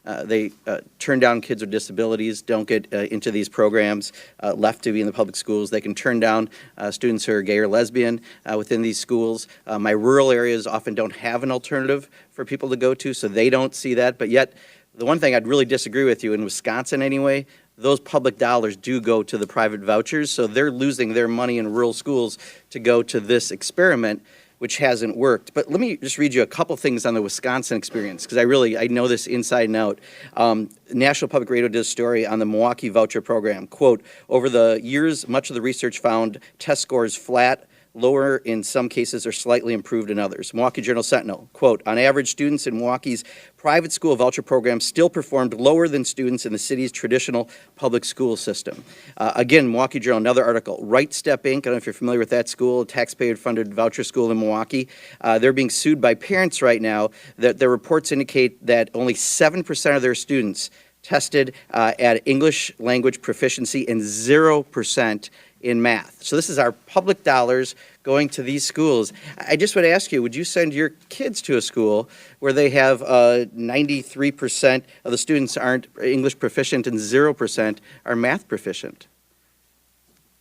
They turn down kids with disabilities, don't get into these programs, left to be in the public schools. They can turn down students who are gay or lesbian within these schools. My rural areas often don't have an alternative for people to go to, so they don't see that. But yet, the one thing I'd really disagree with you, in Wisconsin anyway, those public dollars do go to the private vouchers, so they're losing their money in rural schools to go to this experiment, which hasn't worked. But let me just read you a couple things on the Wisconsin experience, because I know this inside and out. National Public Radio did a story on the Milwaukee voucher program. Quote, over the years, much of the research found test scores flat, lower in some cases, or slightly improved in others. Milwaukee Journal Sentinel, quote, on average, students in Milwaukee's private school voucher program still performed lower than students in the city's traditional public school system. Again, Milwaukee Journal, another article, Right Step Inc., I don't know if you're familiar with that school, a taxpayer-funded voucher school in Milwaukee. They're being sued by parents right now. Their reports indicate that only 7% of their students tested at English language proficiency and 0% in math. So this is our public dollars going to these schools. I just would ask you, would you send your kids to a school where they have 93% of the students aren't English proficient and 0% are math proficient?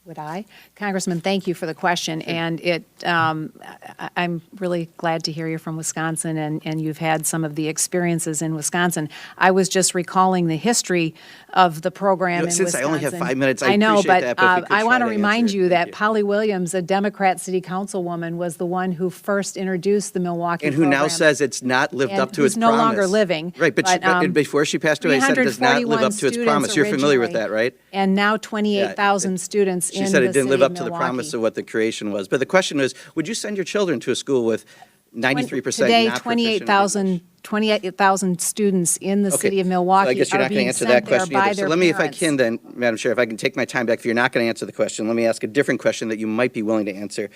Would I? Congressman, thank you for the question. And I'm really glad to hear you're from Wisconsin and you've had some of the experiences in Wisconsin. I was just recalling the history of the program in Since Wisconsin. I only have 5 minutes, I know, appreciate but, that, but I want to to remind you that you. Polly Williams, a Democrat city councilwoman, was the one who first introduced the Milwaukee and who program. now says it's not lived up to its no promise. longer living. Right, but before she passed away, said it does not live up to its promise. You're familiar with that, right? And now 28,000 students in the city of Milwaukee. She said it didn't live up to the promise of what the creation was. But the question is, would you send your children to a school with 93% Today, not proficient in 28,000 students in the city of Milwaukee so I guess you're are not going to being answer sent that there question by either. their So let me, if I parents. can then, Madam Chair, if I can take my time back, if you're not going to answer the question, let me ask a different question that you might be willing to answer.